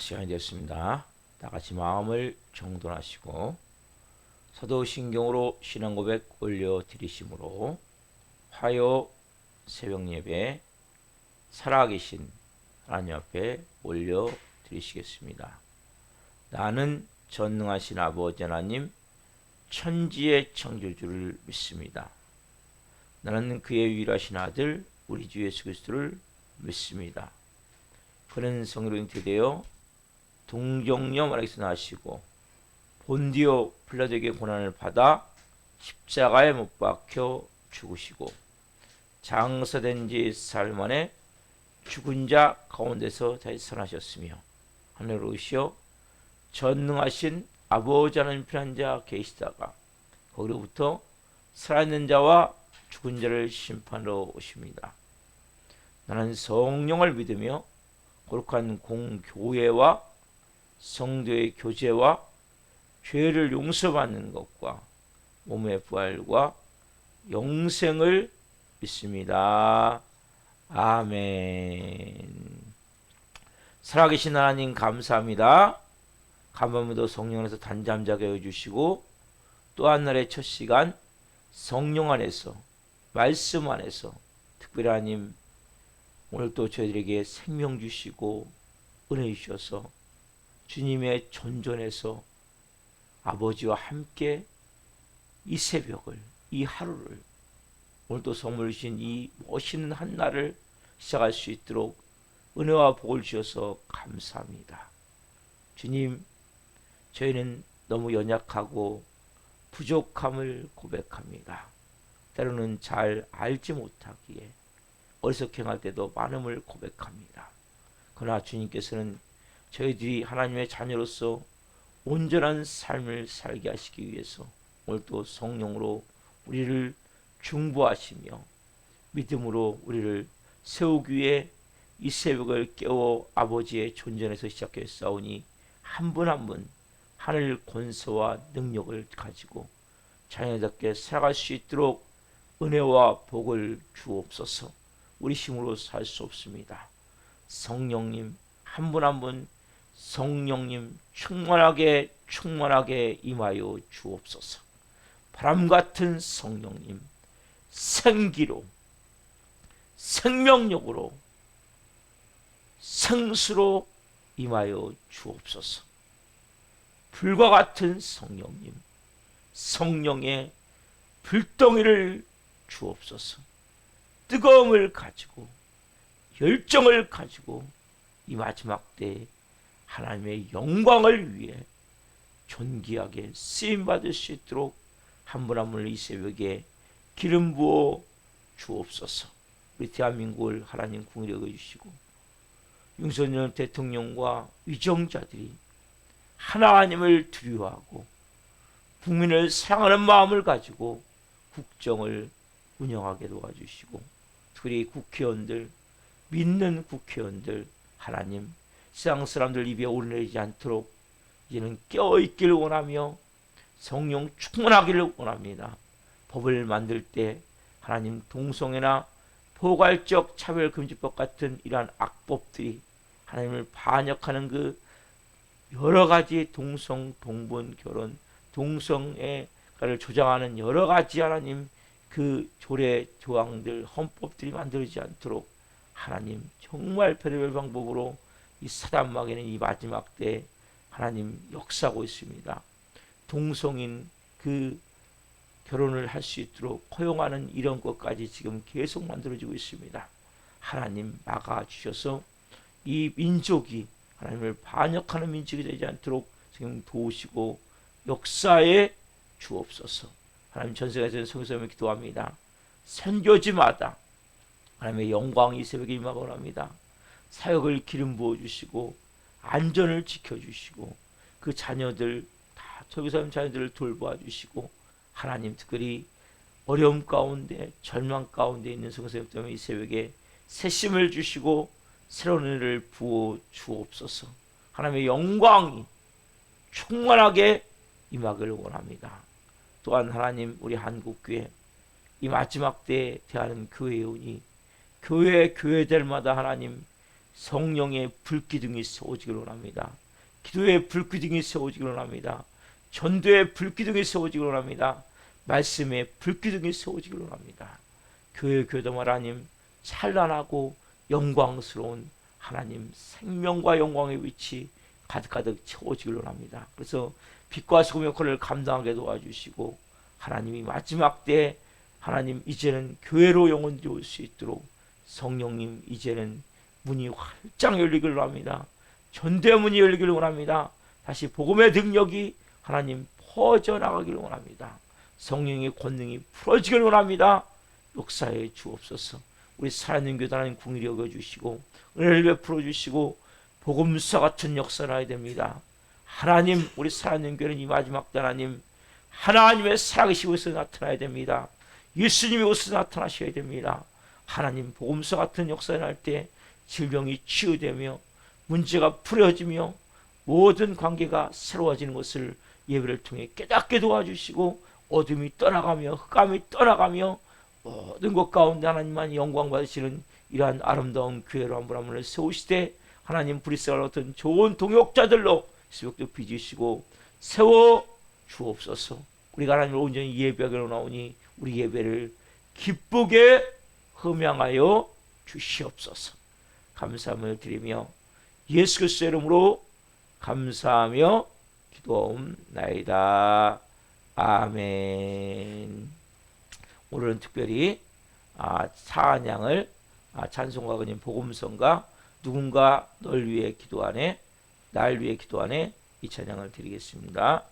시간이 됐습니다. 다 같이 마음을 정돈하시고 사도신경으로 신앙 고백 올려드리심으로 화요 새벽 예배 살아계신 하나님 앞에 올려드리시겠습니다. 나는 전능하신 아버지 하나님 천지의 창조주를 믿습니다. 나는 그의 유일하신 아들 우리 주 예수 그리스도를 믿습니다. 그는 성령으로 잉태되어 동정녀 마리아에서 나시고 본디오 빌라도에게 고난을 받아 십자가에 못 박혀 죽으시고 장사된 지 사흘 만에 죽은 자 가운데서 다시 살아나셨으며 하늘로 오시어 전능하신 아버지 하나님 편한 자 계시다가 거기로부터 살아있는 자와 죽은 자를 심판하러 오십니다. 나는 성령을 믿으며 거룩한 공교회와 성도의 교제와 죄를 용서받는 것과 몸의 부활과 영생을 믿습니다. 아멘. 살아계신 하나님 감사합니다. 간밤에도 성령 안에서 단잠자게 해주시고 또 한 날의 첫 시간 성령 안에서 말씀 안에서 특별히 하나님 오늘 또 저희들에게 생명 주시고 은혜 주셔서 주님의 존전에서 아버지와 함께 이 새벽을 이 하루를 오늘 또 선물 주신 이 멋있는 한 날을 시작할 수 있도록 은혜와 복을 주셔서 감사합니다. 주님, 저희는 너무 연약하고 부족함을 고백합니다. 때로는 잘 알지 못하기에 어리석게 행할 때도 많음을 고백합니다. 그러나 주님께서는 저희들이 하나님의 자녀로서 온전한 삶을 살게 하시기 위해서 오늘 또 성령으로 우리를 중보하시며 믿음으로 우리를 세우기 위해 이 새벽을 깨워 아버지의 존전에서 시작했사오니 한 분 한 분 하늘 권세와 능력을 가지고 자녀답게 살아갈 수 있도록 은혜와 복을 주옵소서. 우리 힘으로 살 수 없습니다. 성령님 한 분 한 분 성령님 충만하게 임하여 주옵소서. 바람같은 성령님 생기로 생명력으로 생수로 임하여 주옵소서. 불과 같은 성령님 성령의 불덩이를 주옵소서. 뜨거움을 가지고 열정을 가지고 이 마지막 때에 하나님의 영광을 위해 존귀하게 쓰임받을 수 있도록 한 분 한 분을 이 새벽에 기름 부어 주옵소서. 우리 대한민국을 하나님 긍휼히 여겨주시고 윤석열 대통령과 위정자들이 하나님을 두려워하고 국민을 사랑하는 마음을 가지고 국정을 운영하게 도와주시고 특히 국회의원들 믿는 국회의원들 하나님 세상 사람들 입에 오르내리지 않도록 이제는 깨어있기를 원하며 성령 충만하기를 원합니다. 법을 만들 때 하나님 동성애나 포괄적 차별금지법 같은 이러한 악법들이 하나님을 반역하는 그 여러 가지 동성, 동본, 결혼, 동성애를 조장하는 여러 가지 하나님 그 조례, 조항들, 헌법들이 만들어지지 않도록 하나님 정말 별의별 방법으로 이 사단 마귀는 이 마지막 때 하나님 역사하고 있습니다. 동성인 그 결혼을 할 수 있도록 허용하는 이런 것까지 지금 계속 만들어지고 있습니다. 하나님 막아주셔서 이 민족이 하나님을 반역하는 민족이 되지 않도록 지금 도우시고 역사에 주옵소서. 하나님 전세계에서 성교사님을 기도합니다. 선교지마다 하나님의 영광이 새벽에 임하고 합니다. 사역을 기름 부어주시고 안전을 지켜주시고 그 자녀들 다 선교사님 자녀들을 돌보아 주시고 하나님 특별히 어려움 가운데 절망 가운데 있는 성교사님 때문에 이 새벽에 새심을 주시고 새로운 은혜를 부어 주옵소서. 하나님의 영광이 충만하게 임하기를 원합니다. 또한 하나님 우리 한국교회 이 마지막 때에 대하는 교회의원이 교회들마다 하나님 성령의 불기둥이 세워지기를 원합니다. 기도의 불기둥이 세워지기를 원합니다. 전도의 불기둥이 세워지기를 원합니다. 말씀의 불기둥이 세워지기를 원합니다. 교회 교도 하나님 찬란하고 영광스러운 하나님 생명과 영광의 위치 가득가득 채워지기를 원합니다. 그래서 빛과 소금 역할을 감당하게 도와주시고 하나님이 마지막 때 하나님 이제는 교회로 영혼들이 올 수 있도록 성령님 이제는 문이 활짝 열리기를 원합니다. 전도의 문이 열리기를 원합니다. 다시 복음의 능력이 하나님 퍼져나가기를 원합니다. 성령의 권능이 풀어지기를 원합니다. 역사에 주옵소서. 우리 살아있는 교회 하나님 긍휼히 여겨주시고 은혜를 베풀어 주시고 복음서 같은 역사를 해야 됩니다. 하나님 우리 살아있는 교회는 이 마지막 때 하나님의 살아계신 곳에서 나타나야 됩니다. 예수님의 곳에서 나타나셔야 됩니다. 하나님 복음서 같은 역사를 할 때 질병이 치유되며 문제가 풀어지며 모든 관계가 새로워지는 것을 예배를 통해 깨닫게 도와주시고 어둠이 떠나가며 흑암이 떠나가며 모든 것 가운데 하나님만 영광 받으시는 이러한 아름다운 교회로 한 분 한 분을 세우시되 하나님 브리스갈 같은 좋은 동역자들로 새벽도 빚으시고 세워 주옵소서. 우리가 하나님을 온전히 예배하기로 나오니 우리 예배를 기쁘게 흠양하여 주시옵소서. 감사함을 드리며 예수 그리스도의 이름으로 감사하며 기도하옵나이다. 아멘. 오늘은 특별히 찬양을 찬송가 그님 복음성가 누군가 널 위해 기도하네 날 위해 기도하네 이 찬양을 드리겠습니다.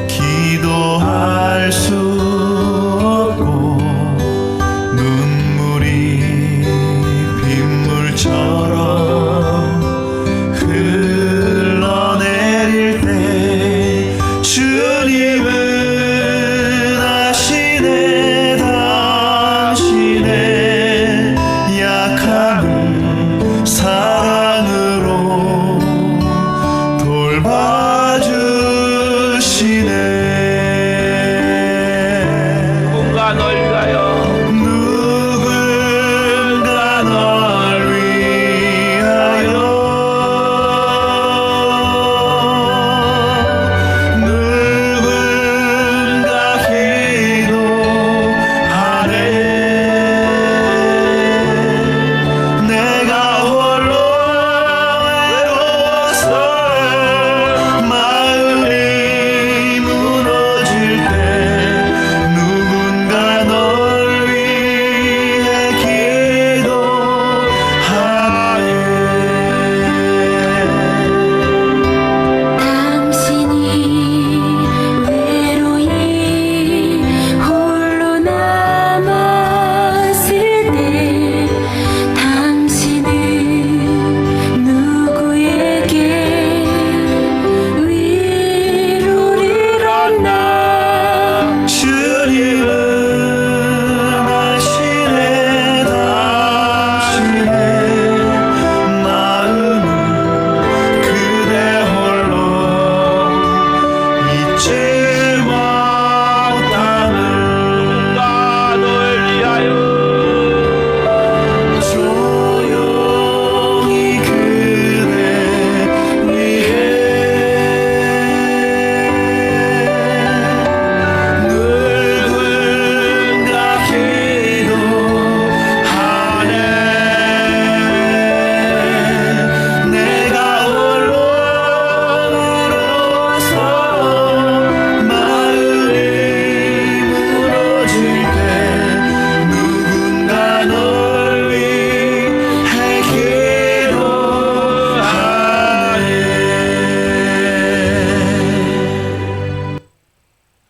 기도할 수 없고 눈물이 빗물처럼 흘러내릴 때 주님은 아시네 당신의 약함을 사랑으로 돌봐주시네.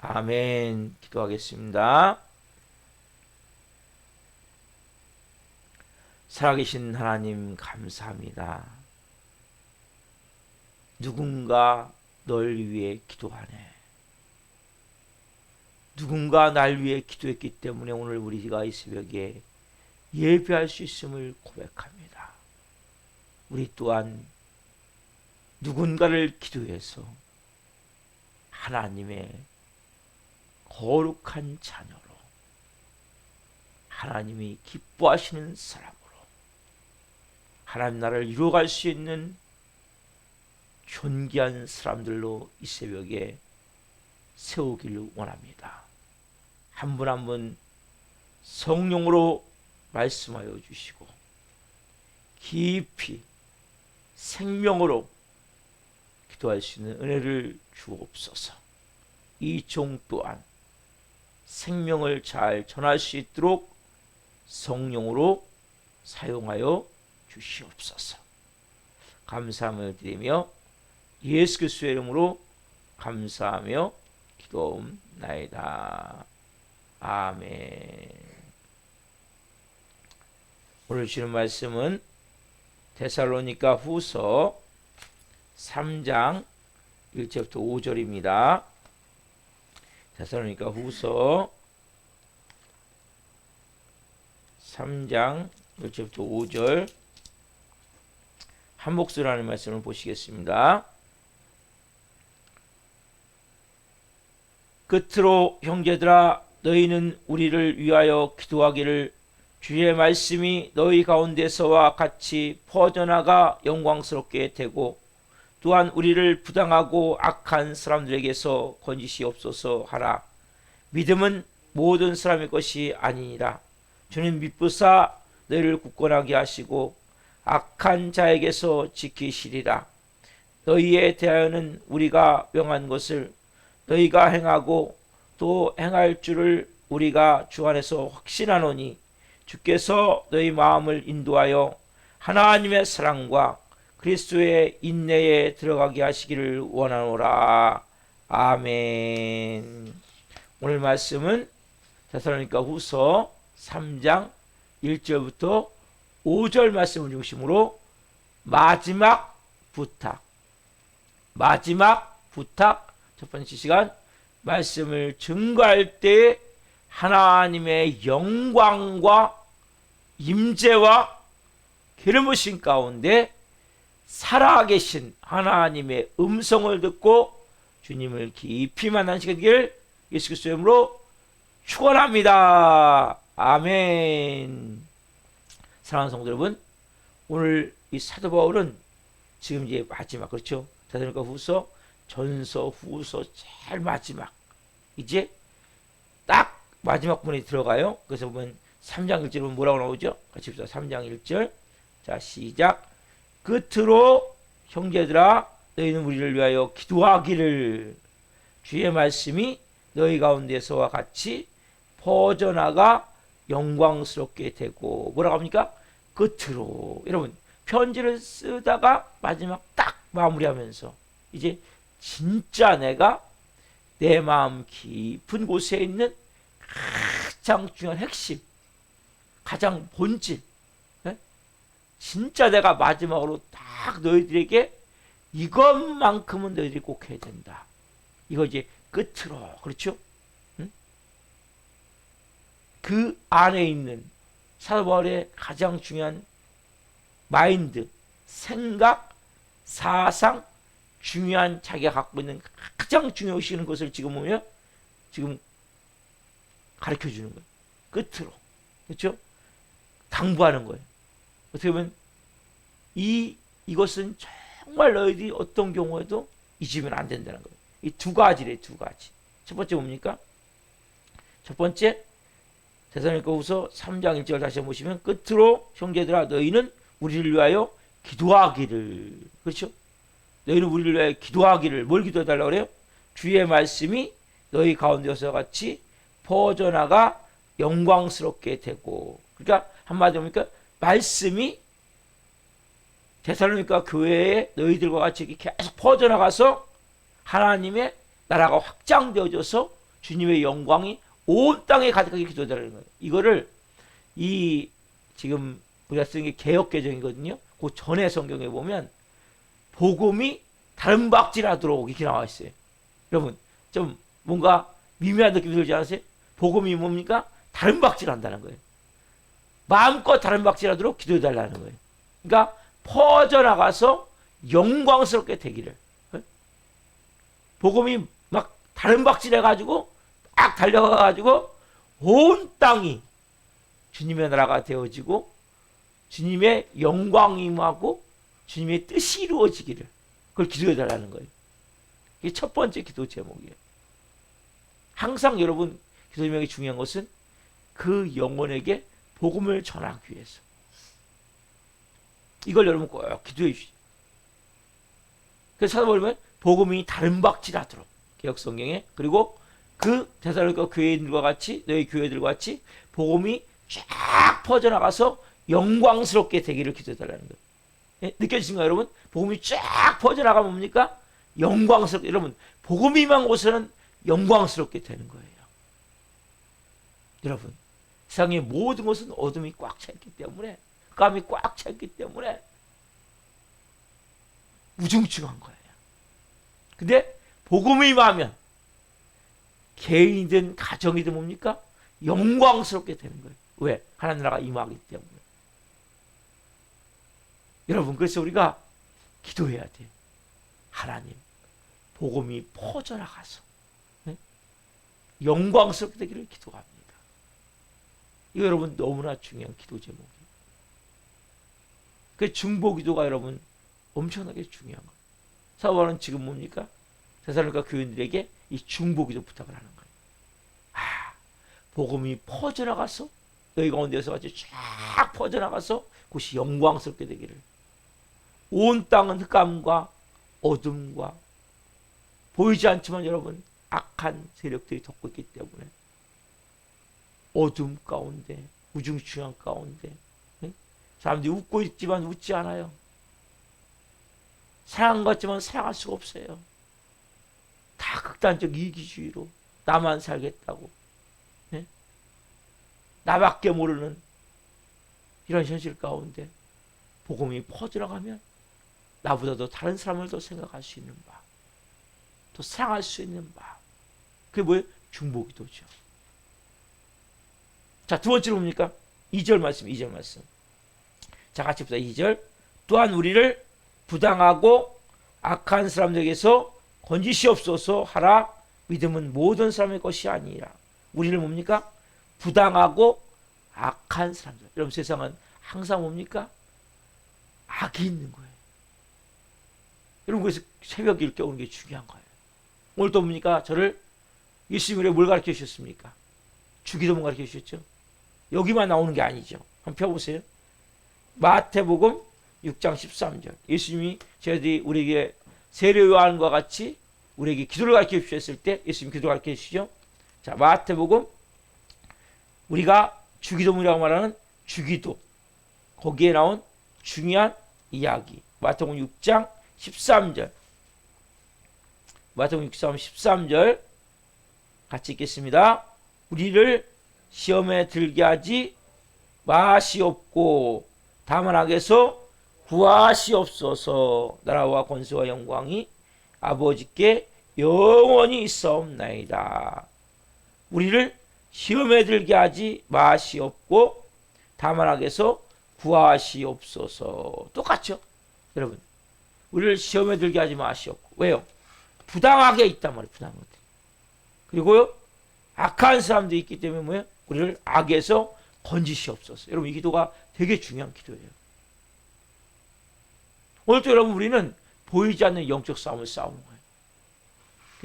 아멘. 기도하겠습니다. 살아계신 하나님 감사합니다. 누군가 널 위해 기도하네. 누군가 날 위해 기도했기 때문에 오늘 우리가 이 새벽에 예배할 수 있음을 고백합니다. 우리 또한 누군가를 기도해서 하나님의 거룩한 자녀로, 하나님이 기뻐하시는 사람으로 하나님 나라를 이루어갈 수 있는 존귀한 사람들로 이 새벽에 세우기를 원합니다. 한 분 한 분 성령으로 말씀하여 주시고 깊이 생명으로 기도할 수 있는 은혜를 주옵소서. 이 종 또한 생명을 잘 전할 수 있도록 성령으로 사용하여 주시옵소서. 감사함을 드리며 예수 그리스도의 이름으로 감사하며 기도옵나이다. 아멘. 오늘 주시는 말씀은 데살로니가 후서 3장 1절부터 5절입니다. 데살로니가 후서 3장 1절부터 5절 한 목소리로 하는 말씀을 보시겠습니다. 끝으로 형제들아 너희는 우리를 위하여 기도하기를 주의 말씀이 너희 가운데서와 같이 퍼져나가 영광스럽게 되고 또한 우리를 부당하고 악한 사람들에게서 건지시옵소서 하라. 믿음은 모든 사람의 것이 아니니라. 주는 믿부사 너희를 굳건하게 하시고 악한 자에게서 지키시리라. 너희에 대하여는 우리가 명한 것을 너희가 행하고 또 행할 줄을 우리가 주 안에서 확신하노니 주께서 너희 마음을 인도하여 하나님의 사랑과 그리스도의 인내에 들어가게 하시기를 원하노라. 아멘. 오늘 말씀은 데살로니가 후서 3장 1절부터 5절 말씀을 중심으로 마지막 부탁 첫 번째 시간 말씀을 증거할 때 하나님의 영광과 임재와 기름 부으심 가운데 살아계신 하나님의 음성을 듣고 주님을 깊이 만나는 시간 되기를 예수 그리스도의 이름으로 축원합니다. 아멘. 사랑하는 성도 여러분, 오늘 이 사도 바울은 지금 이제 마지막, 그렇죠? 데살로니가 후서, 전서, 후서 제일 마지막, 이제 딱 마지막 부분에 들어가요. 그래서 보면 3장 1절은 뭐라고 나오죠? 같이 봅시다. 3장 1절. 자, 시작. 끝으로 형제들아 너희는 우리를 위하여 기도하기를 주의 말씀이 너희 가운데서와 같이 퍼져나가 영광스럽게 되고, 뭐라고 합니까? 끝으로. 여러분, 편지를 쓰다가 마지막 딱 마무리하면서 이제 진짜 내가 내 마음 깊은 곳에 있는 가장 중요한 핵심, 가장 본질, 진짜 내가 마지막으로 딱 너희들에게 이것만큼은 너희들이 꼭 해야 된다. 이거 이제 끝으로, 그렇죠? 그 안에 있는 사도 바울의 가장 중요한 마인드, 생각, 사상, 중요한 자기가 갖고 있는 가장 중요시하는 것을 지금 보면 지금 가르쳐 주는 거예요. 끝으로. 그렇죠? 당부하는 거예요. 어떻게 보면 이것은 정말 너희들이 어떤 경우에도 잊으면 안 된다는 거예요. 이 두 가지래, 두 가지. 첫 번째 뭡니까? 첫 번째, 데살로니가 후서 3장 1절 다시 한번 보시면 끝으로 형제들아 너희는 우리를 위하여 기도하기를. 그렇죠? 너희는 우리를 위하여 기도하기를. 뭘 기도해달라고 그래요? 주의 말씀이 너희 가운데서 같이 퍼져나가 영광스럽게 되고. 그러니까 한마디로 뭡니까? 말씀이 데살로니가 교회에 너희들과 같이 계속 퍼져나가서 하나님의 나라가 확장되어져서 주님의 영광이 온 땅에 가득하게 기도해달라는 거예요. 이거를 지금 우리가 쓰는 게 개역개정이거든요. 그 전에 성경에 보면 복음이 다른 박질하도록 이렇게 나와 있어요. 여러분 좀 뭔가 미묘한 느낌이 들지 않으세요? 복음이 뭡니까? 다른 박질한다는 거예요. 마음껏 다른 박질하도록 기도해달라는 거예요. 그러니까 퍼져나가서 영광스럽게 되기를. 복음이 막 다른 박질해가지고 막 달려가가지고 온 땅이 주님의 나라가 되어지고 주님의 영광이 임하고 주님의 뜻이 이루어지기를, 그걸 기도해달라는 거예요. 이게 첫 번째 기도 제목이에요. 항상 여러분 기도 제목이 중요한 것은 그 영혼에게 복음을 전하기 위해서. 이걸 여러분 꼭 기도해 주시죠. 그래서 찾아보면 복음이 다른 박질하도록, 개역성경에, 그리고 그 데살로니가 교회들과 같이, 너희 교회들과 같이 복음이 쫙 퍼져나가서 영광스럽게 되기를 기도해달라는 거예요. 예? 느껴지신가요 여러분? 복음이 쫙 퍼져나가면 뭡니까? 영광스럽게. 여러분 복음이 임한 곳에는 영광스럽게 되는 거예요. 여러분 세상의 모든 것은 어둠이 꽉 차 있기 때문에, 깜이 꽉 차 있기 때문에 우중충한 거예요. 근데 복음이 임하면 개인이든 가정이든 뭡니까? 영광스럽게 되는 거예요. 왜? 하나님 나라가 임하기 때문에. 여러분 그래서 우리가 기도해야 돼요. 하나님 복음이 퍼져나가서 영광스럽게 되기를 기도합니다. 이거 여러분 너무나 중요한 기도 제목이에요. 그 중보기도가 여러분 엄청나게 중요한 거예요. 사도바울은 지금 뭡니까? 데살로니가 교인들에게 이 중보기도 부탁을 하는 거예요. 복음이 퍼져나가서 너희 가운데서 같이 쫙 퍼져나가서 그것이 영광스럽게 되기를. 온 땅은 흑암과 어둠과 보이지 않지만 여러분 악한 세력들이 덮고 있기 때문에 어둠 가운데, 우중충한 가운데 사람들이 웃고 있지만 웃지 않아요. 사랑한 것 같지만 사랑할 수가 없어요. 다 극단적 이기주의로 나만 살겠다고, 나밖에 모르는 이런 현실 가운데 복음이 퍼져나가면 나보다 더 다른 사람을 더 생각할 수 있는 바, 더 사랑할 수 있는 바, 그게 뭐예요? 중보기도죠. 자, 두 번째로 뭡니까? 2절 말씀, 2절 말씀. 자, 같이 봅시다. 2절. 또한 우리를 부당하고 악한 사람들에게서 건지시옵소서 하라. 믿음은 모든 사람의 것이 아니라. 우리를 뭡니까? 부당하고 악한 사람들. 여러분 세상은 항상 뭡니까? 악이 있는 거예요. 여러분 그래서 새벽에 일깨 오는 게 중요한 거예요. 오늘 또 뭡니까? 저를 예수님이 뭘 가르쳐 주셨습니까? 주기도문 가르쳐 주셨죠? 여기만 나오는 게 아니죠. 한번 펴보세요. 마태복음 6장 13절. 예수님이 저희들이 우리에게 세례 요한과 같이 우리에게 기도를 가르쳐 주셨을 때 예수님 기도를 가르쳐 주시죠. 자, 마태복음 우리가 주기도문이라고 말하는 주기도, 거기에 나온 중요한 이야기. 마태복음 6장 13절. 마태복음 6장 13절 같이 읽겠습니다. 우리를 시험에 들게 하지 마시옵고 다만 악에서 구하시옵소서. 나라와 권세와 영광이 아버지께 영원히 있사옵나이다. 우리를 시험에 들게 하지 마시옵고 다만 악에서 구하시옵소서. 똑같죠? 여러분 우리를 시험에 들게 하지 마시옵고. 왜요? 부당하게 있단 말이에요. 부당한 것들. 그리고요 악한 사람들이 있기 때문에 뭐예요? 우리를 악에서 건지시옵소서. 여러분 이 기도가 되게 중요한 기도예요. 오늘도 여러분 우리는 보이지 않는 영적 싸움을 싸우는 거예요.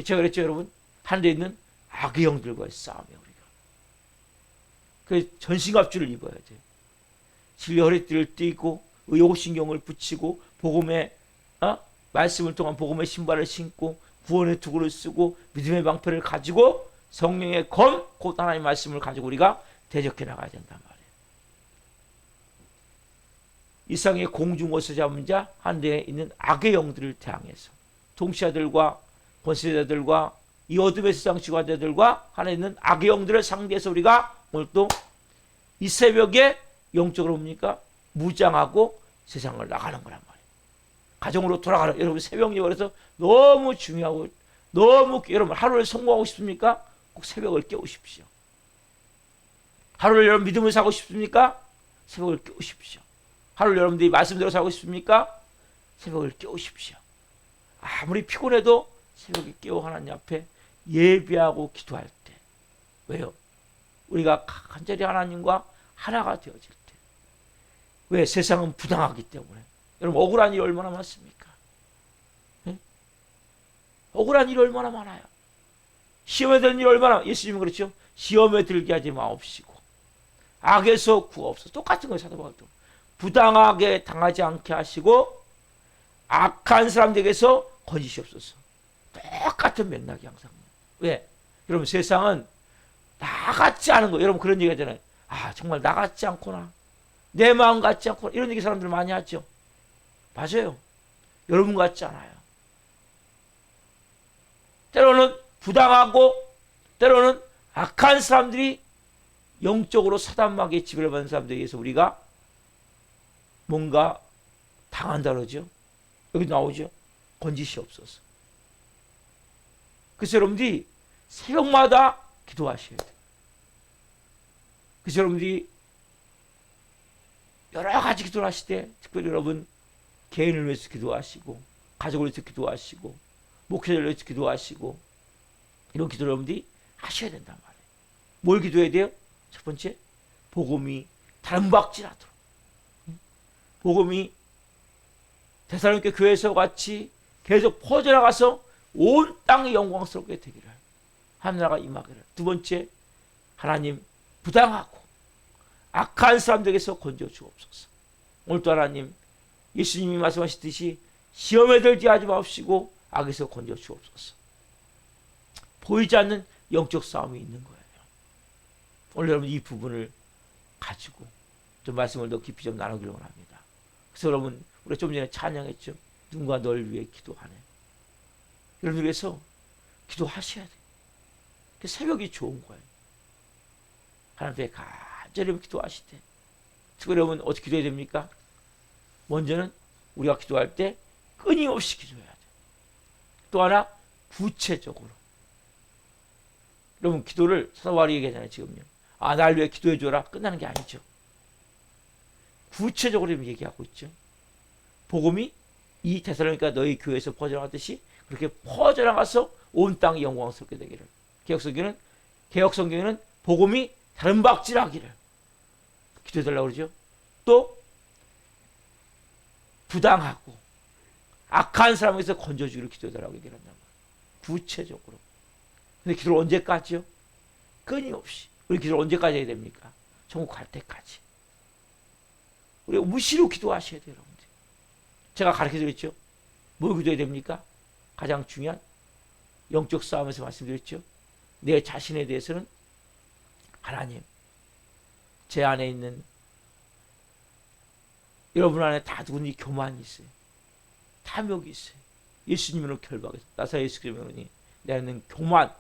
제가 그랬죠 여러분? 하늘에 있는 악의 영들과의 싸움이에요 우리가. 그 전신갑주를 입어야 돼요. 진리 허리띠를 띠고 의욕신경을 붙이고 복음의 말씀을 통한 복음의 신발을 신고 구원의 투구를 쓰고 믿음의 방패를 가지고 성령의 검, 곧 하나님의 말씀을 가지고 우리가 대적해 나가야 된단 말이에요. 이상의 공중어서 잡은 자 한대에 있는 악의 영들을 대항해서 통치자들과 권세자들과 이 어둠의 세상 지휘자들과 하나에 있는 악의 영들을 상대해서 우리가 오늘 또 이 새벽에 영적으로 뭡니까? 무장하고 세상을 나가는 거란 말이에요. 가정으로 돌아가라. 여러분 새벽 예배에서 너무 중요하고 너무 여러분 하루를 성공하고 싶습니까? 꼭 새벽을 깨우십시오. 하루를 여러분 믿음을 사고 싶습니까? 새벽을 깨우십시오. 하루를 여러분들이 말씀대로 사고 싶습니까? 새벽을 깨우십시오. 아무리 피곤해도 새벽에 깨워 하나님 앞에 예배하고 기도할 때. 왜요? 우리가 간절히 하나님과 하나가 되어질 때. 왜? 세상은 부당하기 때문에. 여러분 억울한 일이 얼마나 많습니까? 네? 억울한 일이 얼마나 많아요. 시험에 드는 일이 얼마나, 예수님은 그렇죠. 시험에 들게 하지 마옵시고 악에서 구하옵소서. 똑같은 거예요. 사도 바울도. 부당하게 당하지 않게 하시고 악한 사람들에게서 건지시옵소서. 똑같은 맥락이 항상. 왜? 여러분 세상은 나 같지 않은 거. 여러분 그런 얘기 하잖아요. 아 정말 나 같지 않구나. 내 마음 같지 않구나. 이런 얘기 사람들 많이 하죠. 맞아요. 여러분 같지 않아요. 때로는 부당하고 때로는 악한 사람들이 영적으로 사단마귀의 지배를 받는 사람들에 의해서 우리가 뭔가 당한다 그러죠. 여기 나오죠. 건지시옵소서. 그래서 여러분들이 새벽마다 기도하셔야 돼요. 그래서 여러분들이 여러 가지 기도를 하실 때 특별히 여러분 개인을 위해서 기도하시고 가족을 위해서 기도하시고 목회자를 위해서 기도하시고 이런 기도를 여러분들이 하셔야 된단 말이에요. 뭘 기도해야 돼요? 첫 번째, 복음이 다른 박질하도록. 복음이 데살로니가 교회에서 같이 계속 퍼져나가서 온 땅이 영광스럽게 되기를 하나님나라가 임하기를. 두 번째, 하나님 부당하고 악한 사람들에게서 건져 주옵소서. 오늘도 하나님 예수님이 말씀하셨듯이 시험에 들지 하지 마옵시고 악에서 건져 주옵소서. 보이지 않는 영적 싸움이 있는 거예요. 오늘 여러분 이 부분을 가지고 좀 말씀을 더 깊이 좀 나누기를 원합니다. 그래서 여러분 우리가 좀 전에 찬양했죠. 누군가 널 위해 기도하네. 여러분 위해서 기도하셔야 돼요. 새벽이 좋은 거예요. 하나님 앞에 간절히 기도하실 때 특별히 여러분 어떻게 기도해야 됩니까? 먼저는 우리가 기도할 때 끊임없이 기도해야 돼요. 또 하나 구체적으로. 여러분 기도를 사도 바울이 얘기하잖아요. 지금요. 아, 날 위해 기도해 줘라. 끝나는 게 아니죠. 구체적으로 얘기하고 있죠. 복음이 이 데살로니가 너희 교회에서 퍼져나갔듯이 그렇게 퍼져나가서 온 땅이 영광스럽게 되기를. 개혁성경에는 복음이 다른 박질하기를 기도해달라고 그러죠. 또 부당하고 악한 사람에게서 건져주기를 기도해달라고 얘기를 한단 말이에요. 구체적으로. 근데 기도를 언제까지요? 끊임없이. 우리 기도를 언제까지 해야 됩니까? 천국 갈 때까지. 우리 무시로 기도하셔야 돼요, 여러분들. 제가 가르쳐드렸죠. 뭐 기도해야 됩니까? 가장 중요한 영적 싸움에서 말씀드렸죠. 내 자신에 대해서는 하나님, 제 안에 있는 여러분 안에 다 누구니 교만이 있어요. 탐욕이 있어요. 예수님으로 결박해서 나사렛 예수 그리스도니 내 안에 있는 교만,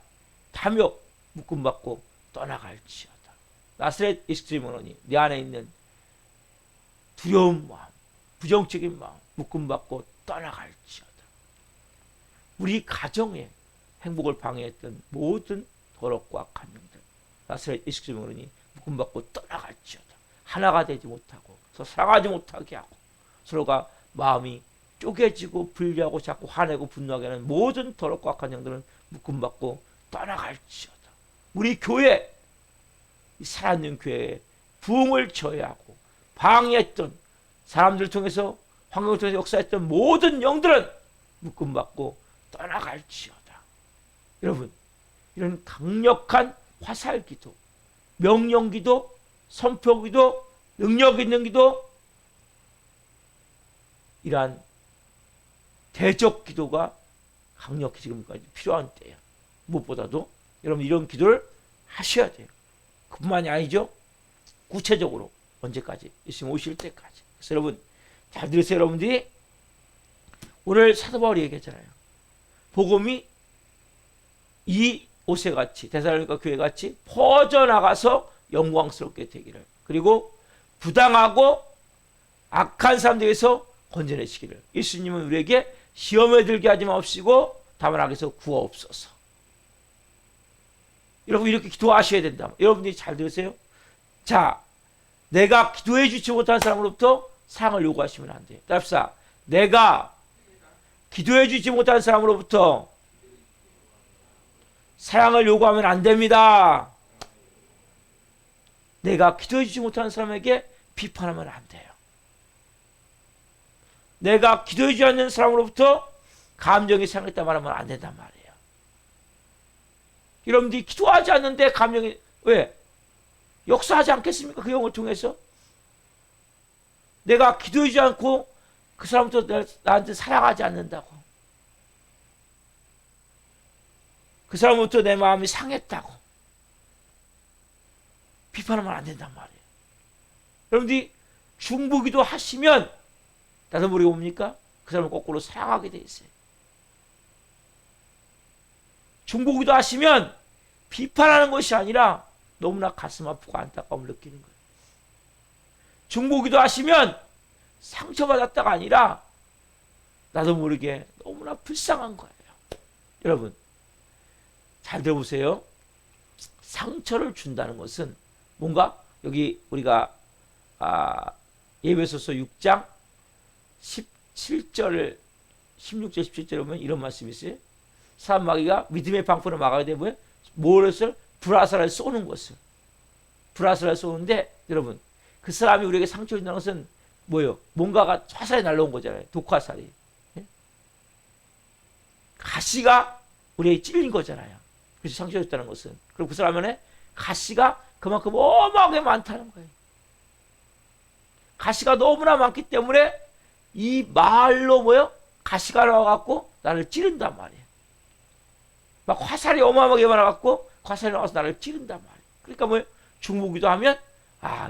탐욕 묶음받고 떠나갈지어다. 나사렛 예수 그리스도니 내 안에 있는 두려운 마음, 부정적인 마음 묶음받고 떠나갈지어다. 우리 가정의 행복을 방해했던 모든 더럽고 악한 영들 나사렛 예수 그리스도니 묶음받고 떠나갈지어다. 하나가 되지 못하고 서로 사랑하지 못하게 하고 서로가 마음이 쪼개지고 분리하고 자꾸 화내고 분노하게 하는 모든 더럽고 악한 영들은 묶음받고 떠나갈지어다. 우리 교회, 살아있는 교회에 부흥을 저해하고 방해했던 사람들을 통해서 환경을 통해서 역사했던 모든 영들은 묶음받고 떠나갈지어다. 여러분, 이런 강력한 화살기도, 명령기도, 선포기도, 능력 있는 기도, 이러한 대적 기도가 강력히 지금까지 필요한 때예요. 무엇보다도 여러분 이런 기도를 하셔야 돼요. 그뿐만이 아니죠. 구체적으로 언제까지? 예수님 오실 때까지. 그래서 여러분 잘 들으세요. 여러분들이 오늘 사도 바울이 얘기했잖아요. 복음이 이 옷에같이 데살로니가 교회같이 퍼져나가서 영광스럽게 되기를. 그리고 부당하고 악한 사람들에게서 건져내시기를. 예수님은 우리에게 시험에 들게 하지 마옵시고 다만 악에서 구하옵소서. 여러분 이렇게 기도하셔야 된다. 여러분들이 잘 들으세요. 자, 내가 기도해 주지 못한 사람으로부터 사랑을 요구하시면 안 돼요. 답사, 내가 기도해 주지 못한 사람으로부터 사랑을 요구하면 안 됩니다. 내가 기도해 주지 못하는 사람에게 비판하면 안 돼요. 내가 기도해 주지 않는 사람으로부터 감정이 상했다 말하면 안 된단 말이에요. 여러분들이 기도하지 않는데 감정이 왜? 역사하지 않겠습니까? 그 영을 통해서. 내가 기도해 주지 않고 그 사람부터 나한테 사랑하지 않는다고. 그 사람부터 내 마음이 상했다고. 비판하면 안 된단 말이에요. 여러분들이 중보기도 하시면 나도 모르게 뭡니까? 그 사람을 거꾸로 사랑하게 돼 있어요. 중보기도 하시면 비판하는 것이 아니라 너무나 가슴 아프고 안타까움을 느끼는 거예요. 중보기도 하시면 상처받았다가 아니라 나도 모르게 너무나 불쌍한 거예요. 여러분 잘 들어보세요. 상처를 준다는 것은 뭔가 여기 우리가 에베소서 6장 17절 16절 17절에 보면 이런 말씀이 있어요. 사람 마귀가 믿음의 방편을 막아야 되면 무엇을 불화살을 쏘는 것을 불화살을 쏘는데 여러분 그 사람이 우리에게 상처를 준다는 것은 뭐예요? 뭔가가 화살이 날라온 거잖아요. 독화살이. 가시가 우리에게 찔린 거잖아요. 그래서 상처를 줬다는 것은. 그리고 그 사람 안에 가시가 그만큼 어마어마하게 많다는 거예요. 가시가 너무나 많기 때문에 이 말로 뭐요? 가시가 나와갖고 나를 찌른단 말이에요. 막 화살이 어마어마하게 많아갖고 화살이 나와서 나를 찌른단 말이에요. 그러니까 뭐예요? 중보기도 하면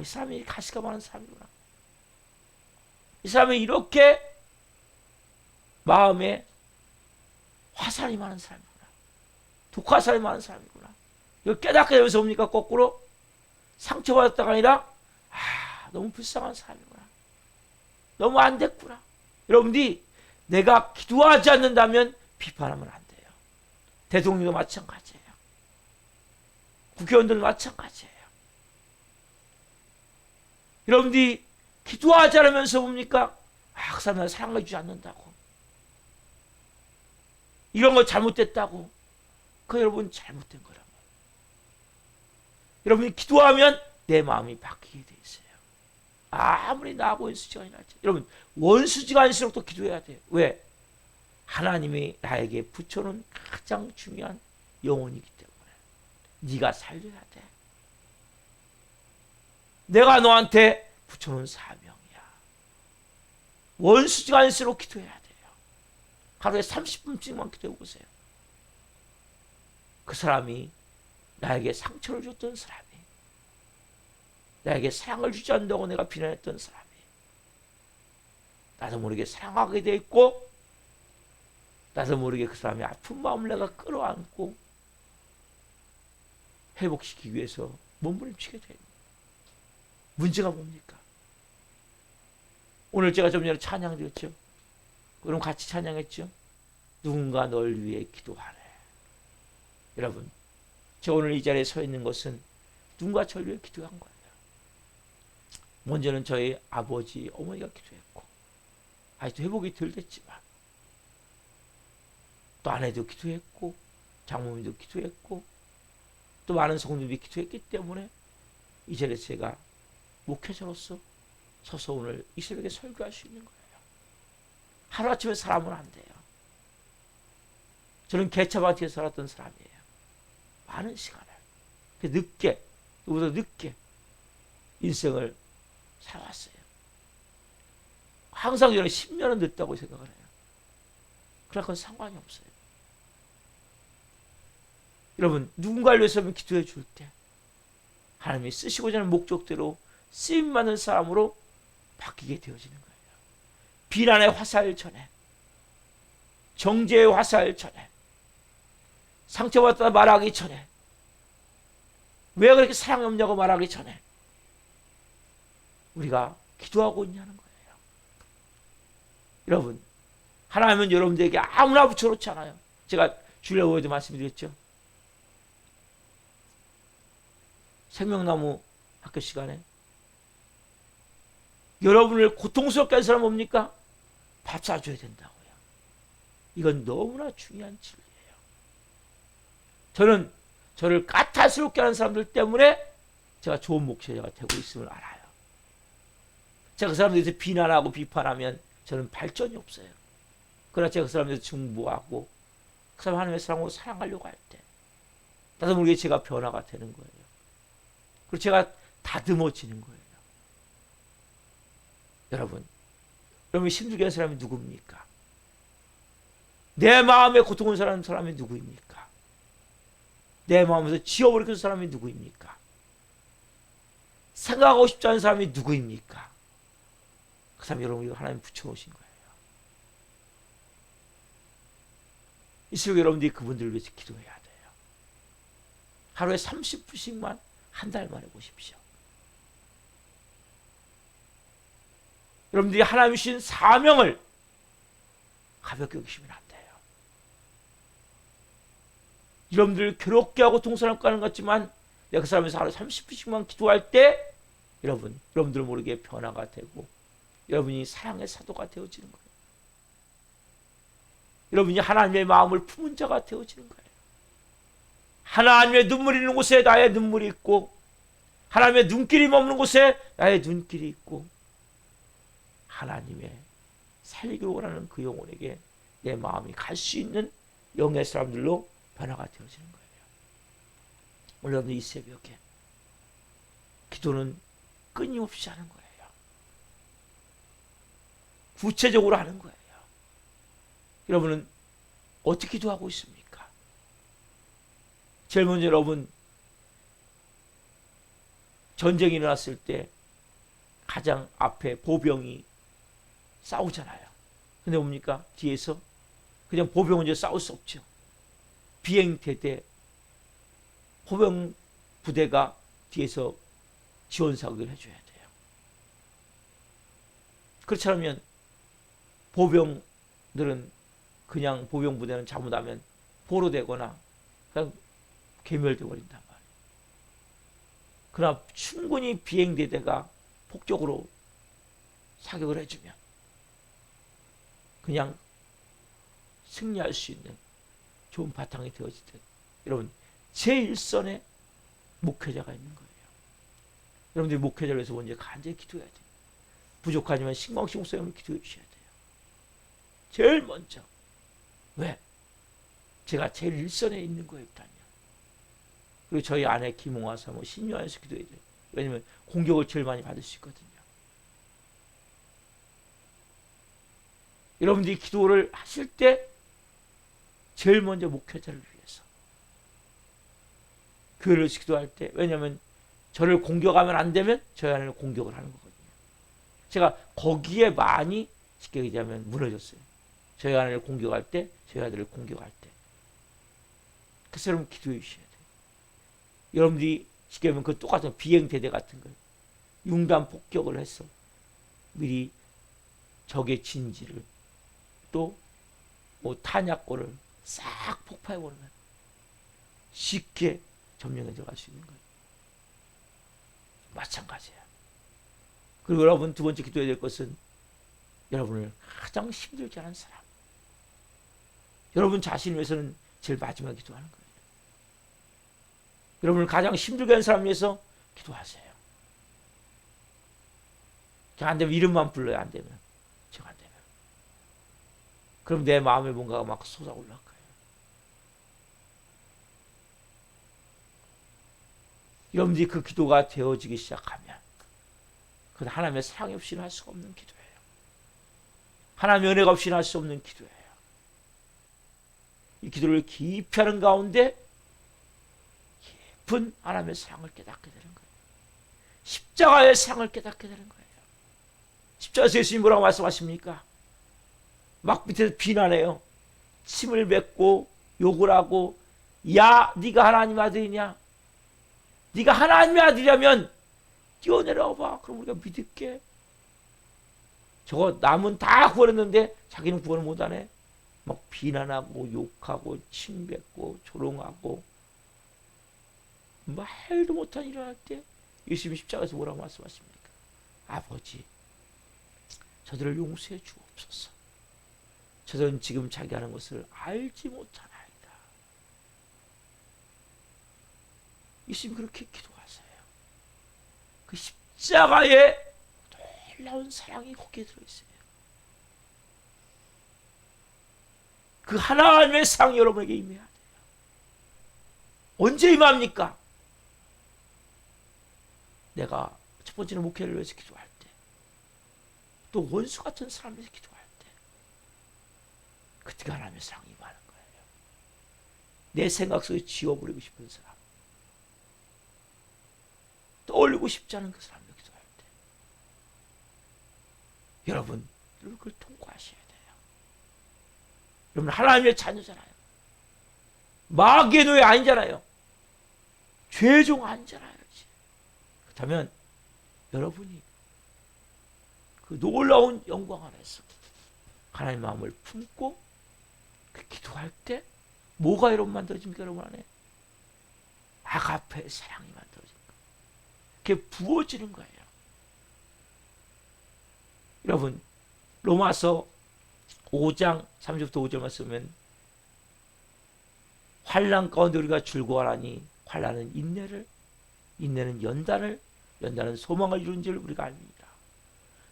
이 사람이 가시가 많은 사람이구나. 이 사람이 이렇게 마음에 화살이 많은 사람이구나. 독화살이 많은 사람이구나. 이거 깨닫게 되면서 뭡니까? 거꾸로 상처받았다가 아니라 너무 불쌍한 사람이구나. 너무 안 됐구나. 여러분들이 내가 기도하지 않는다면 비판하면 안 돼요. 대통령도 마찬가지예요. 국회의원들도 마찬가지예요. 여러분들이 기도하지 않으면서 뭡니까? 그 사람 나를 사랑해 주지 않는다고. 이런 거 잘못됐다고. 그 여러분 잘못된 거란 말이에요. 여러분이 기도하면 내 마음이 바뀌게 돼 있어요. 아무리 나하고 원수지간이 날지. 여러분 원수지간일수록 또 기도해야 돼요. 왜? 하나님이 나에게 붙여놓은 가장 중요한 영혼이기 때문에 네가 살려야 돼. 내가 너한테 붙여놓은 사명이야. 원수지간일수록 기도해야 돼요. 하루에 30분씩만 기도해 보세요. 그 사람이 나에게 상처를 줬던 사람이, 나에게 사랑을 주지 않는다고 내가 비난했던 사람이 나도 모르게 사랑하게 돼 있고, 나도 모르게 그 사람의 아픈 마음을 내가 끌어안고 회복시키기 위해서 몸부림치게 돼 있는 문제가 뭡니까? 오늘 제가 좀 전에 찬양 드렸죠. 그럼 같이 찬양했죠. 누군가 널 위해 기도하네. 여러분, 제가 오늘 이 자리에 서 있는 것은 누군가 저를 위해 기도한 거예요. 먼저는 저희 아버지, 어머니가 기도했고, 아직도 회복이 덜 됐지만, 또 아내도 기도했고, 장모님도 기도했고, 또 많은 성도들이 기도했기 때문에 이 자리에서 제가 목회자로서 서서 오늘 이 새벽에 설교할 수 있는 거예요. 하루아침에 살아면 안 돼요. 저는 개차밭에 살았던 사람이에요. 많은 시간을. 늦게, 누구보다 늦게 인생을 살아왔어요. 항상 저는 10년은 늦다고 생각을 해요. 그러나 그건 상관이 없어요. 여러분, 누군가를 위해서 기도해 줄 때 하나님이 쓰시고자 하는 목적대로 쓰임받는 사람으로 바뀌게 되어지는 거예요. 비난의 화살 전에, 정죄의 화살 전에, 상처받다 말하기 전에, 왜 그렇게 사랑이 없냐고 말하기 전에 우리가 기도하고 있냐는 거예요. 여러분, 하나님은 여러분들에게 아무나 붙여놓지 않아요. 제가 주일날에도 말씀드렸죠. 생명나무 학교 시간에 여러분을 고통스럽게 한 사람 뭡니까? 밥 사줘야 된다고요. 이건 너무나 중요한 진리예요. 저는 저를 까탈스럽게 하는 사람들 때문에 제가 좋은 목회자가 되고 있음을 알아요. 제가 그 사람들에 대해서 비난하고 비판하면 저는 발전이 없어요. 그러나 제가 그 사람에 대해서 중보하고 그 사람 하나님의 사랑으로 사랑하려고 할 때 나도 모르게 제가 변화가 되는 거예요. 그리고 제가 다듬어지는 거예요. 여러분, 여러분이 힘들게 한 사람이 누굽니까? 내 마음에 고통을 사는 사람이 누구입니까? 내 마음에서 지워버리는 사람이 누구입니까? 생각하고 싶지 않은 사람이 누구입니까? 그 사람 여러분이 하나님 붙여놓으신 거예요. 이 시간에 여러분들이 그분들을 위해서 기도해야 돼요. 하루에 30분씩만 한 달만 해보십시오. 여러분들이 하나님 주신 사명을 가볍게 여기시면 안 돼요. 여러분들 괴롭게 하고 동서남 가는 것 같지만 내가 그 사람에서 하루에 30분씩만 기도할 때 여러분들 모르게 변화가 되고 여러분이 사랑의 사도가 되어지는 거예요. 여러분이 하나님의 마음을 품은 자가 되어지는 거예요. 하나님의 눈물이 있는 곳에 나의 눈물이 있고 하나님의 눈길이 머무는 곳에 나의 눈길이 있고 하나님의 살기를 원하는 그 영혼에게 내 마음이 갈 수 있는 영의 사람들로 변화가 되어지는 거예요. 오늘 여러분 이 새벽에 기도는 끊임없이 하는 거예요. 구체적으로 하는 거예요. 여러분은 어떻게 기도하고 있습니까? 제일 먼저 여러분 전쟁이 일어났을 때 가장 앞에 보병이 싸우잖아요. 근데 뭡니까? 뒤에서 그냥 보병은 이제 싸울 수 없죠. 비행대대 보병 부대가 뒤에서 지원사격을 해줘야 돼요. 그렇지 않으면 보병들은 그냥 보병 부대는 잘못하면 포로되거나 그냥 괴멸돼 버린단 말이에요. 그러나 충분히 비행대대가 폭격으로 사격을 해주면 그냥 승리할 수 있는 좋은 바탕이 되어질 때 여러분 제1선에 목회자가 있는 거예요. 여러분들이 목회자를 위해서 먼저 간절히 기도해야 돼요. 부족하지만 신광신공사님을 기도해 주셔야 돼요. 제일 먼저. 왜? 제가 제일 일선에 있는 거예요. 일단요. 그리고 저희 아내 김홍화 사모 신유한에서 기도해야 돼요. 왜냐면 공격을 제일 많이 받을 수 있거든요. 여러분들이 기도를 하실 때 제일 먼저 목회자를 위해서 교회를 기도할 때 왜냐하면 저를 공격하면 안 되면 저희 아내는 공격을 하는 거거든요. 제가 거기에 많이 쉽게 얘기하면 무너졌어요. 저희 아내를 공격할 때 저희 아들을 공격할 때 그래서 여러분 기도해 주셔야 돼요. 여러분들이 쉽게 하면 그 똑같은 비행대대 같은 거예요. 융단 폭격을 해서 미리 적의 진지를 또 뭐 탄약고를 싹 폭파해버리면 쉽게 점령에 들어갈 수 있는 거예요. 마찬가지예요. 그리고 여러분 두 번째 기도해야 될 것은 여러분을 가장 힘들게 하는 사람. 여러분 자신을 위해서는 제일 마지막에 기도하는 거예요. 여러분을 가장 힘들게 하는 사람 위해서 기도하세요. 안 되면 이름만 불러요. 안 되면. 제가 안 되면. 그럼 내 마음에 뭔가가 막 솟아올라올 거예요. 여러분들이 그 기도가 되어지기 시작하면 그건 하나님의 사랑 없이는 할 수가 없는 기도예요. 하나님의 은혜가 없이는 할 수 없는 기도예요. 이 기도를 깊이 하는 가운데 깊은 하나님의 사랑을 깨닫게 되는 거예요. 십자가의 사랑을 깨닫게 되는 거예요. 십자가에서 예수님 뭐라고 말씀하십니까? 막 밑에서 비난해요. 침을 뱉고 욕을 하고 야 네가 하나님 아들이냐? 네가 하나님의 아들이라면 뛰어내려와 봐. 그럼 우리가 믿을게. 저거 남은 다 구원했는데 자기는 구원을 못하네. 막 비난하고 욕하고 침뱉고 조롱하고 말도 못한 일을 할 때 예수님 십자가에서 뭐라고 말씀하십니까? 아버지, 저들을 용서해 주옵소서. 저들은 지금 자기 하는 것을 알지 못하나이다. 예수님 그렇게 기도하세요. 그 십자가에 놀라운 사랑이 거기에 들어있어요. 그 하나님의 사랑이 여러분에게 임해야 돼요. 언제 임합니까? 내가 첫 번째는 목회를 위해서 기도할 때, 또 원수 같은 사람을 위해서 기도할 때, 그때가 하나님의 사랑이 임하는 거예요. 내 생각 속에 지워버리고 싶은 사람, 떠올리고 싶지 않은 그 사람을 기도할 때, 여러분 그걸 통과하셔야 돼요. 여러분 하나님의 자녀잖아요. 마귀의 노예 아니잖아요. 죄종 아니잖아요. 그렇다면 여러분이 그 놀라운 영광 안에서 하나님의 마음을 품고 그 기도할 때 뭐가 여러분 만들어집니까? 여러분 안에 아가페의 사랑이 만들어집니다. 그게 부어지는 거예요. 여러분 로마서 5장 30부터 5절 말씀은 환난 가운데 우리가 즐거워하니 환난은 인내를, 인내는 연단을, 연단은 소망을 이룬 줄 우리가 압니다.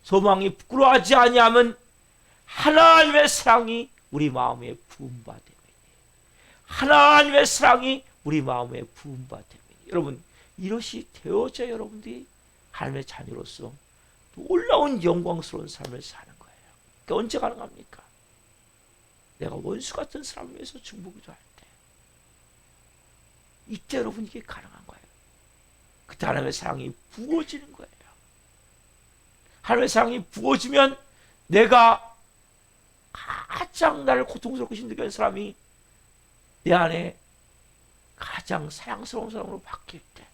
소망이 부끄러워하지 아니하면 하나님의 사랑이 우리 마음에 부음바 되매니, 하나님의 사랑이 우리 마음에 부음바 되매니. 여러분 이것이 되어져 여러분들이 하나님의 자녀로서 놀라운 영광스러운 삶을 사는 거예요. 그게 언제 가능합니까? 내가 원수 같은 사람을 위해서 중보기도 할 때, 이때 여러분 이게 가능한 거예요. 그때 하나님의 사랑이 부어지는 거예요. 하나님의 사랑이 부어지면 내가 가장 나를 고통스럽고 힘들게 하는 사람이 내 안에 가장 사랑스러운 사람으로 바뀔 때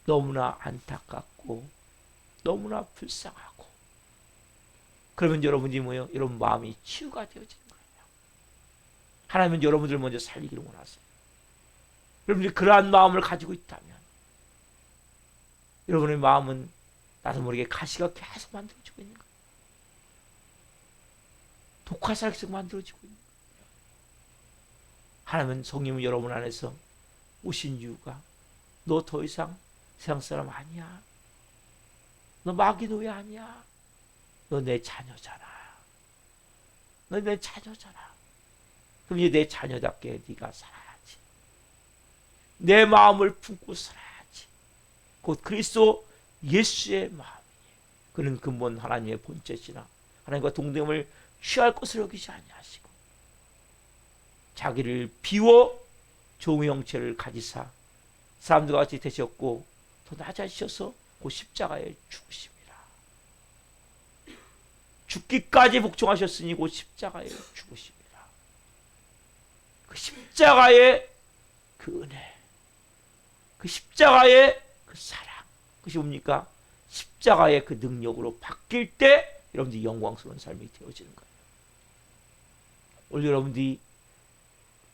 너무나 안타깝고 너무나 불쌍하고, 그러면 여러분이 뭐예요? 여러분 마음이 치유가 되어지는 거예요. 하나님은 여러분들 먼저 살리기를 원하세요. 여러분들이 그러한 마음을 가지고 있다면 여러분의 마음은 나도 모르게 가시가 계속 만들어지고 있는 거예요. 독화살이 계속 만들어지고 있는 거예요. 하나님은 성령은 여러분 안에서 오신 이유가 너 더 이상 세상 사람 아니야. 너 마귀 노예 아니야. 너 내 자녀잖아. 너 내 자녀잖아. 그럼 이제 내 자녀답게 네가 살아야지. 내 마음을 품고 살아야지. 곧 그리스도 예수의 마음이에요. 그는 근본 하나님의 본체시나 하나님과 동등을 취할 것을 여기지 아니하시고 자기를 비워 종의 형체를 가지사 사람들과 같이 되셨고 더 낮아지셔서 그 십자가에 죽으십니다. 죽기까지 복종하셨으니 그 십자가에 죽으십니다. 그 십자가의 그 은혜, 그 십자가의 그 사랑, 그것이 뭡니까? 십자가의 그 능력으로 바뀔 때 여러분들이 영광스러운 삶이 되어지는 거예요. 오늘 여러분들이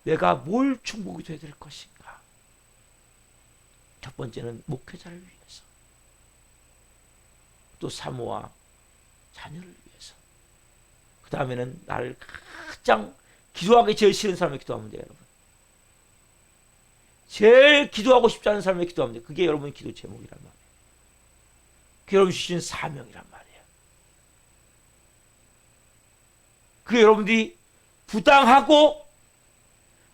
내가 뭘 중복이 돼야 될 것인가? 첫 번째는 목회자를 위해서, 또 사모와 자녀를 위해서, 그 다음에는 나를 가장 기도하기 제일 싫은 사람에게 기도하면 돼요. 여러분 제일 기도하고 싶지 않은 사람에게 기도하면 돼요. 그게 여러분의 기도 제목이란 말이에요. 그게 여러분 주신 사명이란 말이에요. 그게 여러분들이 부당하고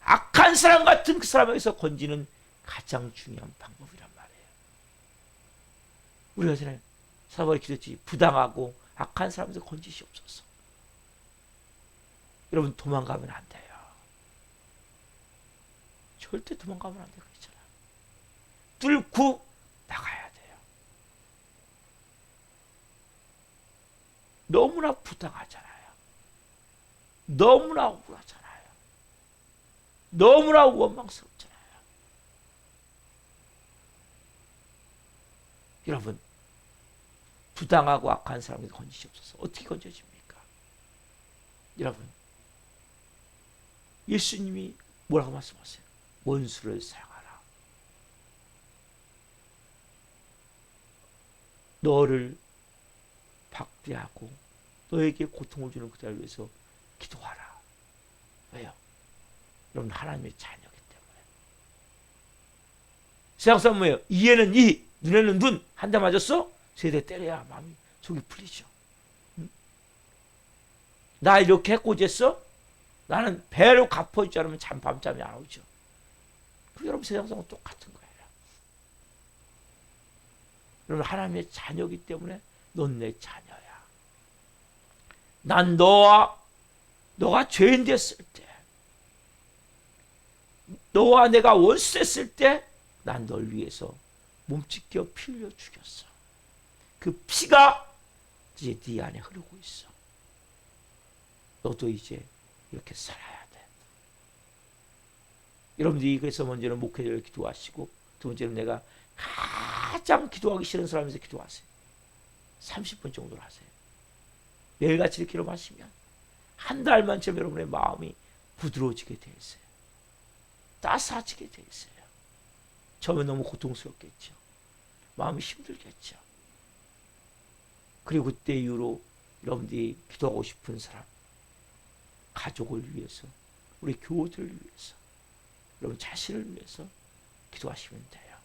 악한 사람 같은 그 사람에게서 건지는 가장 중요한 방법이란 말이에요. 우리가 전에 사바리 기도했지, 부당하고 악한 사람에서 건지시옵소서. 여러분 도망가면 안 돼요. 절대 도망가면 안 돼요. 그렇잖아. 뚫고 나가야 돼요. 너무나 부당하잖아요. 너무나 억울하잖아요. 너무나 원망스럽잖아요. 여러분 부당하고 악한 사람에게 건지시옵소서. 어떻게 건져집니까? 여러분, 예수님이 뭐라고 말씀하세요? 원수를 사랑하라. 너를 박대하고 너에게 고통을 주는 그들을 위해서 기도하라. 왜요? 여러분, 하나님의 자녀이기 때문에. 세상 사람 뭐예요? 이에는 이, 눈에는 눈. 한 대 맞았어? 세 대 때려야 마음이 속이 풀리죠. 응? 나 이렇게 해코지했어? 나는 배로 갚아주지 않으면 밤잠이 안 오죠. 그 여러분, 세상 사람은 똑같은 거예요. 여러분, 하나님의 자녀이기 때문에 넌 내 자녀야. 난 너가 죄인 됐을 때, 너와 내가 원수 됐을 때, 난 널 위해서 몸찢겨 피 흘려 죽였어. 그 피가 이제 네 안에 흐르고 있어. 너도 이제 이렇게 살아야 돼. 여러분들이 그래서 먼저는 목회자를 기도하시고, 두 번째는 내가 가장 기도하기 싫은 사람에서 기도하세요. 30분 정도로 하세요. 매일같이 이렇게 기도하시면 한 달만쯤 여러분의 마음이 부드러워지게 돼 있어요. 따스해지게 돼 있어요. 처음에 너무 고통스럽겠죠. 마음이 힘들겠죠. 그리고 그때 이후로 여러분들이 기도하고 싶은 사람, 가족을 위해서, 우리 교우들을 위해서, 여러분 자신을 위해서 기도하시면 돼요.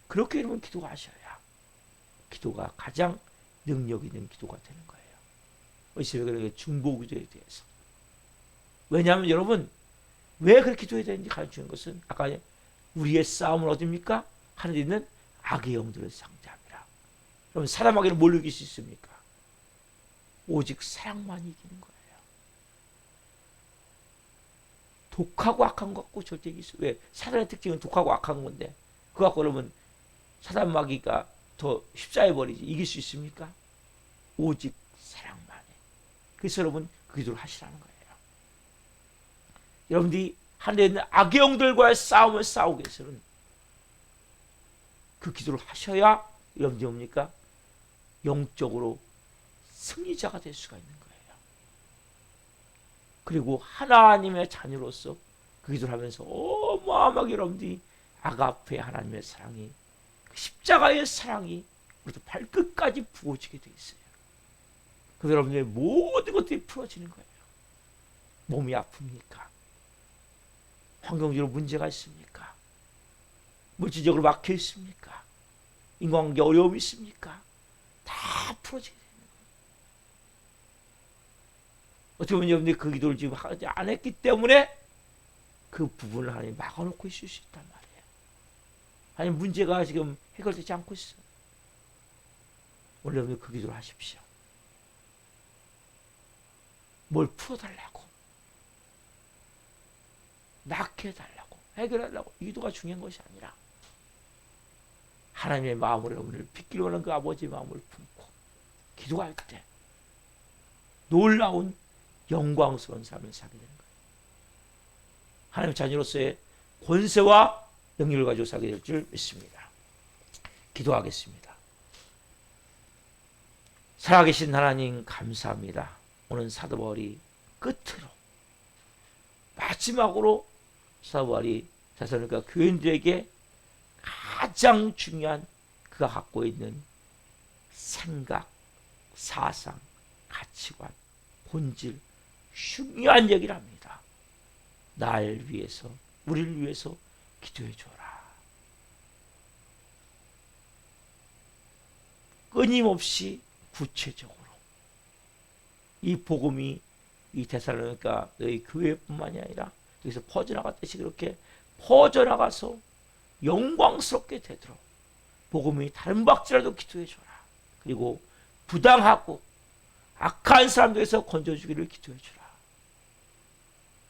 그렇게 여러분 기도하셔야 기도가 가장 능력 있는 기도가 되는 거예요. 어디서 중보기도에 대해서. 왜냐하면 여러분, 왜 그렇게 기도해야 되는지 가르치는 것은 아까 우리의 싸움은 어디입니까? 하늘에 있는 악의 영들을 상대합니다. 그럼 사람에게는 뭘 이길 수 있습니까? 오직 사랑만 이기는 거예요. 독하고 악한 것 갖고 절대 이길 수. 왜? 사단의 특징은 독하고 악한 건데 그거 갖고 그러면 사단 마귀가 더 휩싸여 버리지. 이길 수 있습니까? 오직 사랑만 해. 그래서 여러분 그 기도를 하시라는 거예요. 여러분들이 하늘에 있는 악의 영들과의 싸움을 싸우기 위해서는 그 기도를 하셔야 여러분들이 뭡니까? 영적으로 승리자가 될 수가 있는 거예요. 그리고 하나님의 자녀로서 그 기도를 하면서 어마어마하게 여러분들이 아가페 하나님의 사랑이, 그 십자가의 사랑이 우리도 발끝까지 부어지게 돼 있어요. 그래서 여러분들의 모든 것들이 풀어지는 거예요. 몸이 아픕니까? 환경적으로 문제가 있습니까? 물질적으로 막혀 있습니까? 인간관계 어려움이 있습니까? 다 풀어지게 되는 거예요. 어떻게 보면 여러분들이 그 기도를 지금 하지 안 했기 때문에 그 부분을 하나님 막아놓고 있을 수 있단 말이에요. 아니 문제가 지금 해결되지 않고 있어. 오늘 여러분들 그 기도를 하십시오. 뭘 풀어달라고, 낫게 해달라고, 해결하려고, 이 기도가 중요한 것이 아니라 하나님의 마음으로 여러분을 빚기로 하는 그 아버지의 마음을 품고 기도할 때 놀라운 영광스러운 삶을 살게 되는 거예요. 하나님의 자녀로서의 권세와 능력을 가지고 살게 될 줄 믿습니다. 기도하겠습니다. 살아계신 하나님 감사합니다. 오늘 사도 바울이 끝으로 마지막으로 사도 바울이 데살로니가 교인들에게 가장 중요한 그가 갖고 있는 생각, 사상, 가치관, 본질, 중요한 얘기를 합니다. 날 위해서, 우리를 위해서 기도해 줘라. 끊임없이 구체적으로 이 복음이 이 데살로니가 너희 교회뿐만이 아니라 여기서 퍼져나갔듯이 그렇게 퍼져나가서 영광스럽게 되도록 복음이 다른 박지라도 기도해 줘라. 그리고 부당하고 악한 사람들에서 건져주기를 기도해 주라.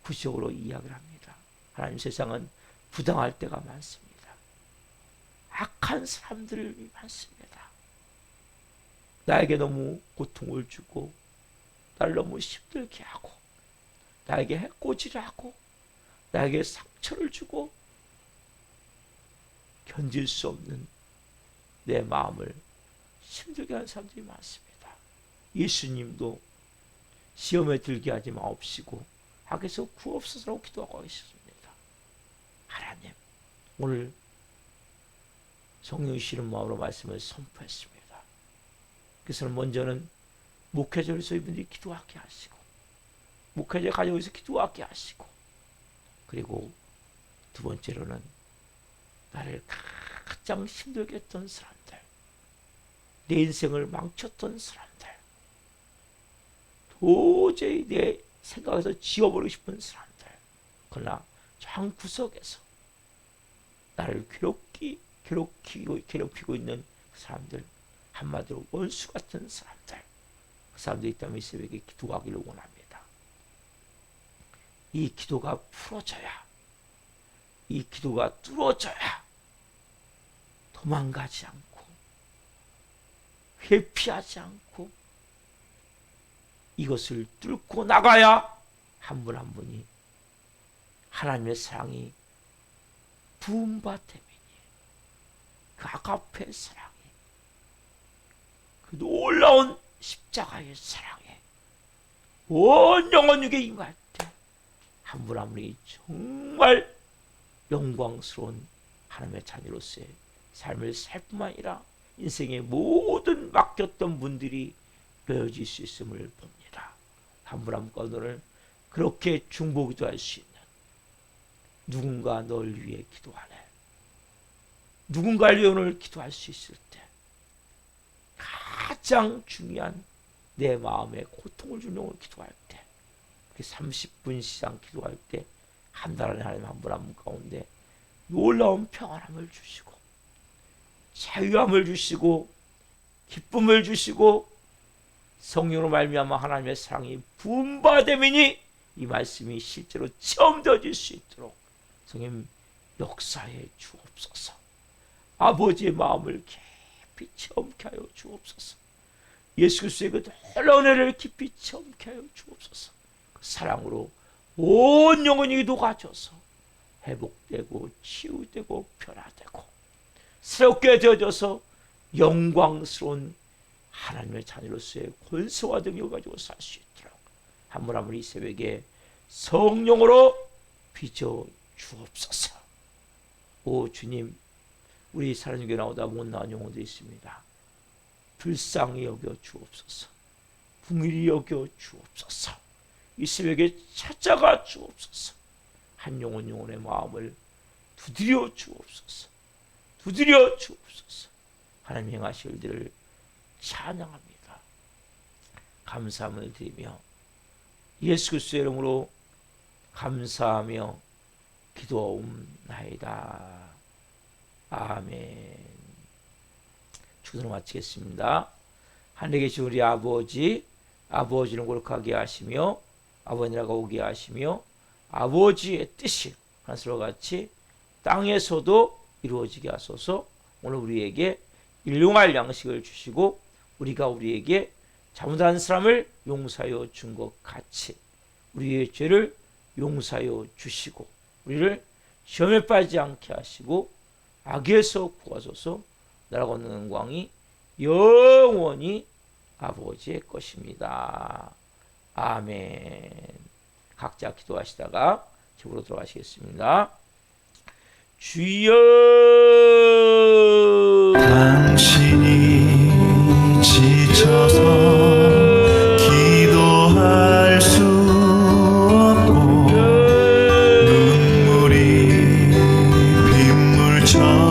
구체적으로 이야기를 합니다. 하나님, 세상은 부당할 때가 많습니다. 악한 사람들이 많습니다. 나에게 너무 고통을 주고 나를 너무 힘들게 하고 나에게 해코지를 하고 나에게 상처를 주고 견딜 수 없는 내 마음을 힘들게 하는 사람들이 많습니다. 예수님도 시험에 들게 하지 마옵시고 악에서 구하옵소서라고 기도하고 계셨습니다. 하나님, 오늘 성령 주시는 마음으로 말씀을 선포했습니다. 그래서 먼저는 목회자로서 이분들이 기도하게 하시고, 목회자 가정에서 기도하게 하시고, 그리고 두 번째로는 나를 가장 힘들게 했던 사람들, 내 인생을 망쳤던 사람들, 도저히 내 생각에서 지워버리고 싶은 사람들, 그러나 저 한 구석에서 나를 괴롭히고 있는 사람들, 한마디로 원수 같은 사람들, 그 사람들이 있다면 이 새벽에 기도하기를 원합니다. 이 기도가 풀어져야, 이 기도가 뚫어져야 도망가지 않고 회피하지 않고 이것을 뚫고 나가야 한 분 한 분이 하나님의 사랑이 부음받음이니, 그 아가페의 사랑이, 그 놀라운 십자가의 사랑에 온 영혼에게 임할 때 한 분 한 분이 정말 영광스러운 하나님의 자녀로서의 삶을 살 뿐만 아니라 인생의 모든 맡겼던 분들이 이루어질 수 있음을 봅니다. 한 분 한 분 가운데를 그렇게 중보기도 할 수 있는, 누군가 널 위해 기도하네, 누군가를 위해 오늘 기도할 수 있을 때 가장 중요한 내 마음에 고통을 주는 영을 기도할 때, 30분 이상 기도할 때 한 달 안에 하나님 한 분 한 분 가운데 놀라운 평안함을 주시고 자유함을 주시고 기쁨을 주시고 성령으로 말미암아 하나님의 사랑이 부음받음이니 이 말씀이 실제로 체험되어질 수 있도록 성령 역사해 주옵소서. 아버지의 마음을 깊이 체험케 하여 주옵소서. 예수 그리스도의 그 놀라운 은혜를 깊이 체험케 하여 주옵소서. 그 사랑으로 온 영혼이 녹아져서 회복되고 치유되고 변화되고 새롭게 되어져서 영광스러운 하나님의 자녀로서의 권세와 능력을 가지고 살 수 있도록 한 분 한 분 이 새벽에 성령으로 빚어 주옵소서. 오 주님, 우리 사랑교회 나오다 못 나온 영혼도 있습니다. 불쌍히 여겨 주옵소서. 긍휼히 여겨 주옵소서. 이 새벽에 찾아가 주옵소서. 한 영혼 영혼의 마음을 두드려 주옵소서. 두드려 주옵소서. 하나님 행하실 일들을 찬양합니다. 감사함을 드리며 예수 그리스도의 이름으로 감사하며 기도하옵나이다. 아멘. 축도를 마치겠습니다. 하늘에 계신 우리 아버지, 아버지는 거룩하게 하시며 아버지라고 오게 하시며 아버지의 뜻이 하늘과 같이 땅에서도 이루어지게 하소서. 오늘 우리에게 일용할 양식을 주시고 우리가 우리에게 잘못한 사람을 용서하여 준 것 같이 우리의 죄를 용서하여 주시고 우리를 시험에 빠지지 않게 하시고 악에서 구하소서. 나라가 얻는 영광이 영원히 아버지의 것입니다. 아멘. 각자 기도하시다가 집으로 들어가시겠습니다. 주여, 당신이 지쳐서 기도할 수 없고 눈물이 빗물처럼